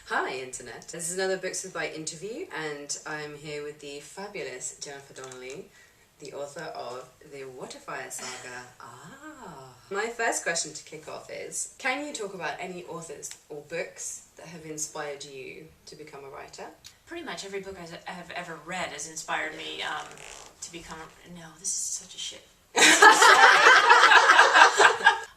Hi Internet. This is another Books with Bite interview, and I'm here with the fabulous Jennifer Donnelly, the author of the Waterfire Saga. My first question to kick off is, can you talk about any authors or books that have inspired you to become a writer? Pretty much every book I have ever read has inspired me to become a... No, this is such a shit.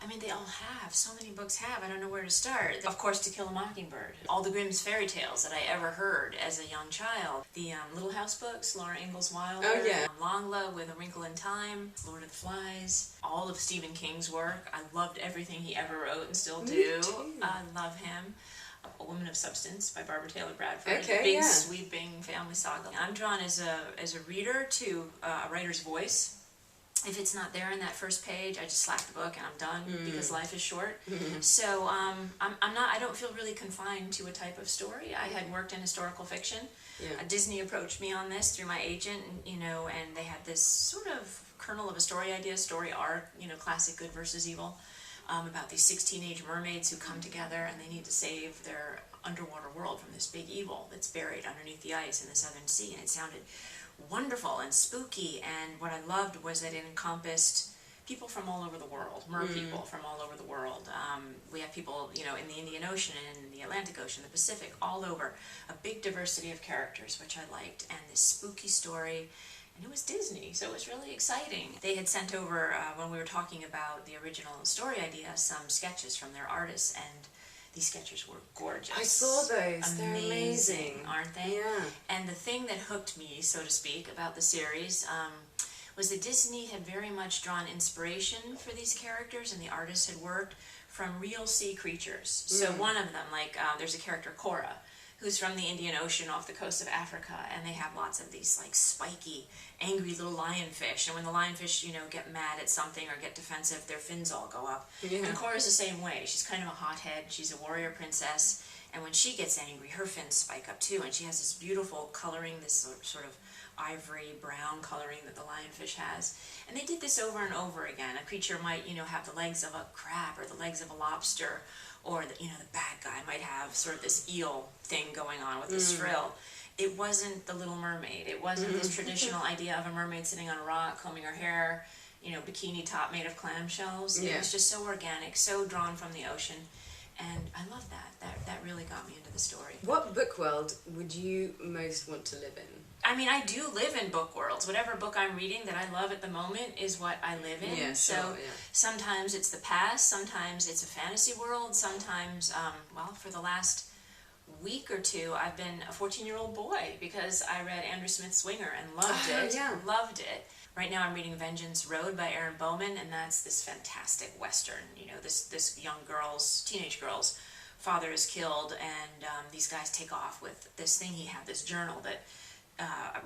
I mean, they all have. So many books have. I don't know where to start. Of course, To Kill a Mockingbird. All the Grimm's fairy tales that I ever heard as a young child. The Little House books, Laura Ingalls Wilder. Oh, yeah. Longla with A Wrinkle in Time. Lord of the Flies. All of Stephen King's work. I loved everything he ever wrote and still do. Me too. I love him. A Woman of Substance by Barbara Taylor Bradford. Okay, Big, yeah. sweeping family saga. I'm drawn as a reader to a writer's voice. If it's not there in that first page, I just slap the book and I'm done because life is short. So I don't feel really confined to a type of story. I had worked in historical fiction. Yeah. Disney approached me on this through my agent, and they had this sort of kernel of a story idea, story arc, classic good versus evil, about these 6 teenage mermaids who come together and they need to save their underwater world from this big evil that's buried underneath the ice in the Southern Sea. And it sounded wonderful and spooky, and what I loved was that it encompassed people from all over the world, people from all over the world. We have people, in the Indian Ocean and the Atlantic Ocean, the Pacific, all over. A big diversity of characters, which I liked, and this spooky story. And it was Disney, so it was really exciting. They had sent over, when we were talking about the original story idea, some sketches from their artists, and these sketches were gorgeous. I saw those. They're amazing, aren't they? Yeah. And the thing that hooked me, so to speak, about the series was that Disney had very much drawn inspiration for these characters, and the artists had worked from real sea creatures. So one of them, there's a character, Cora, who's from the Indian Ocean off the coast of Africa, and they have lots of these spiky, angry little lionfish, and when the lionfish, get mad at something or get defensive, their fins all go up. Yeah. And Cora's the same way. She's kind of a hothead. She's a warrior princess, and when she gets angry, her fins spike up too, and she has this beautiful coloring, this sort of ivory brown coloring that the lionfish has. And they did this over and over again. A creature might, have the legs of a crab or the legs of a lobster, or the bad guy might have sort of this eel thing going on with this frill. It wasn't the Little Mermaid. It wasn't this traditional idea of a mermaid sitting on a rock, combing her hair, bikini top made of clamshells. Yeah. It was just so organic, so drawn from the ocean. And I love that. That really got me into the story. What book world would you most want to live in? I mean, I do live in book worlds. Whatever book I'm reading that I love at the moment is what I live in. Yeah, so sure, yeah. Sometimes it's the past, sometimes it's a fantasy world, sometimes, for the last week or two, I've been a 14-year-old boy because I read Andrew Smith's Swinger and loved it. Yeah. Loved it. Right now I'm reading Vengeance Road by Aaron Bowman, and that's this fantastic Western. This teenage girl's father is killed, and these guys take off with this thing he had, this journal that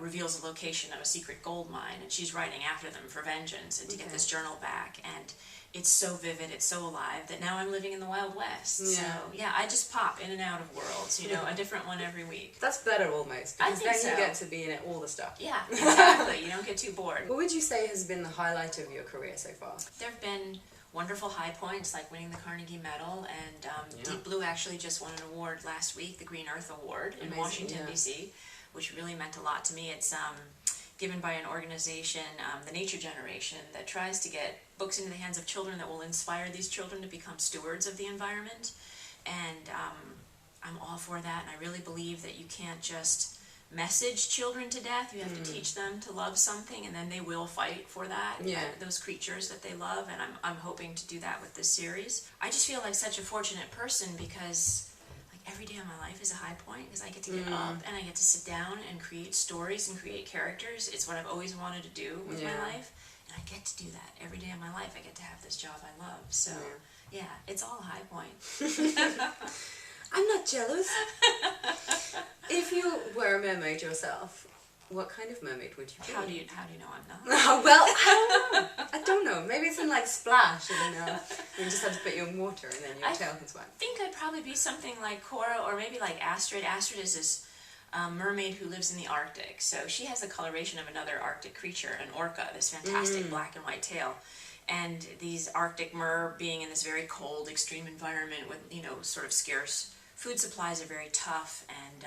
reveals the location of a secret gold mine, and she's writing after them for vengeance and to get this journal back. And it's so vivid, it's so alive that now I'm living in the Wild West. Yeah. So yeah, I just pop in and out of worlds, a different one every week. That's better almost, I because think then so. you get to be in it all the stuff. Yeah, exactly. You don't get too bored. What would you say has been the highlight of your career so far? There have been wonderful high points, like winning the Carnegie Medal, and Yeah. Deep Blue actually just won an award last week, the Green Earth Award in Amazing, Washington, yeah. D.C., which really meant a lot to me. It's given by an organization, the Nature Generation, that tries to get books into the hands of children that will inspire these children to become stewards of the environment. And I'm all for that, and I really believe that you can't just message children to death. You have to teach them to love something, and then they will fight for that, those creatures that they love, and I'm hoping to do that with this series. I just feel like such a fortunate person because every day of my life is a high point because I get to get up and I get to sit down and create stories and create characters. It's what I've always wanted to do with my life, and I get to do that every day of my life. I get to have this job I love. So yeah, it's all a high point. I'm not jealous. If you were a mermaid yourself, what kind of mermaid would you be? How do you know I'm not? Oh, well, I don't know. Maybe it's in Splash, you just have to put you in water and then your tail can swim. I think I'd probably be something like Cora, or maybe like Astrid. Astrid is this mermaid who lives in the Arctic. So she has the coloration of another Arctic creature, an orca, this fantastic black and white tail. And these Arctic mer being in this very cold, extreme environment with, sort of scarce food supplies are very tough and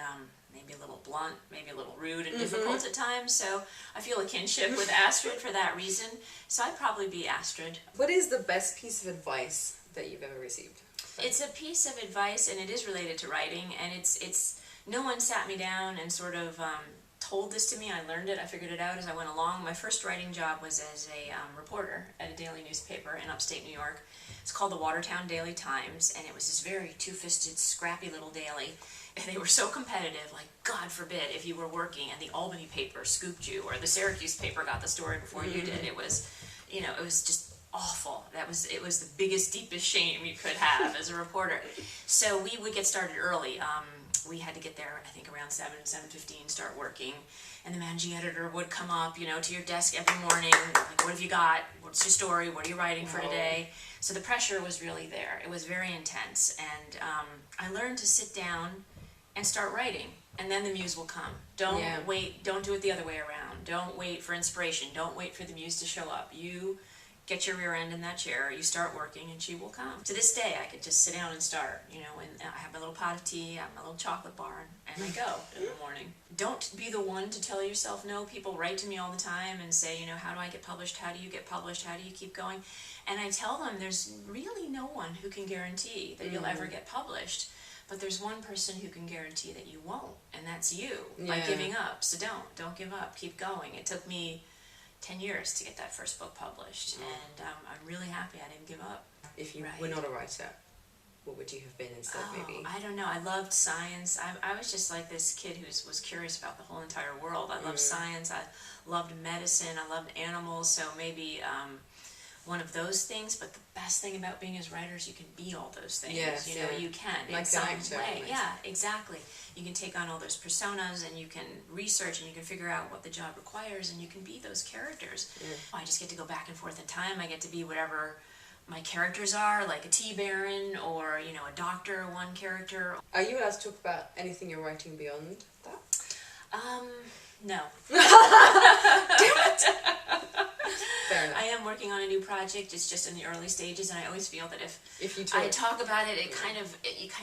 maybe a little blunt, maybe a little rude and difficult at times, so I feel a kinship with Astrid for that reason. So I'd probably be Astrid. What is the best piece of advice that you've ever received? It's a piece of advice, and it is related to writing, and it's no one sat me down and sort of told this to me. I learned it, I figured it out as I went along. My first writing job was as a reporter at a daily newspaper in upstate New York. It's called the Watertown Daily Times, and it was this very two-fisted, scrappy little daily. And they were so competitive, like, God forbid, if you were working and the Albany paper scooped you, or the Syracuse paper got the story before you did. It was, you know, it was just awful. It was the biggest, deepest shame you could have as a reporter. So we would get started early. We had to get there, I think, around 7:15, start working. And the managing editor would come up, you know, to your desk every morning, like, what have you got? What's your story? What are you writing for today? So the pressure was really there. It was very intense. And I learned to sit down and start writing. And then the muse will come. Don't wait. Don't do it the other way around. Don't wait for inspiration. Don't wait for the muse to show up. You get your rear end in that chair, you start working, and she will come. To this day, I could just sit down and start, you know, and I have my little pot of tea, I have my little chocolate bar, and I go in the morning. Don't be the one to tell yourself no. People write to me all the time and say, you know, how do I get published? How do you get published? How do you keep going? And I tell them there's really no one who can guarantee that you'll ever get published. But there's one person who can guarantee that you won't, and that's you, by giving up. So don't give up. Keep going. It took me 10 years to get that first book published, and I'm really happy I didn't give up. If you were not a writer, what would you have been instead, maybe? I don't know. I loved science. I was just like this kid who was curious about the whole entire world. I loved science. I loved medicine. I loved animals. So maybe one of those things. But the best thing about being as writers, you can be all those things. Yes, you know, you can like in some an actor, way. almost. Yeah, exactly. You can take on all those personas, and you can research, and you can figure out what the job requires, and you can be those characters. I just get to go back and forth in time. I get to be whatever my characters are, like a tea baron, or, you know, a doctor, one character. Are you allowed to talk about anything you're writing beyond that? No. Fair enough. I am working on a new project. It's just in the early stages, and I always feel that if you I talk about it, you kind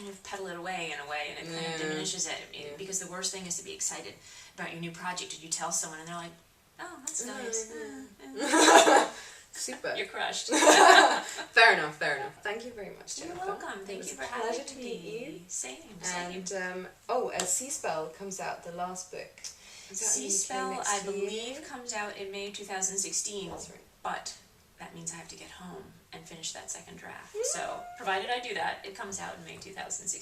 of pedal it away in a way, and it kind of diminishes it. Because the worst thing is to be excited about your new project, and you tell someone, and they're like, "Oh, that's nice." Super. You're crushed. Fair enough. Thank you very much, Jennifer. You're welcome. Thank you for having me. It was a pleasure to meet you. Same. And as Sea Spell comes out, the last book. Sea Spell, I believe, comes out in May 2016. That's right. But that means I have to get home and finish that second draft. So, provided I do that, it comes out in May 2016.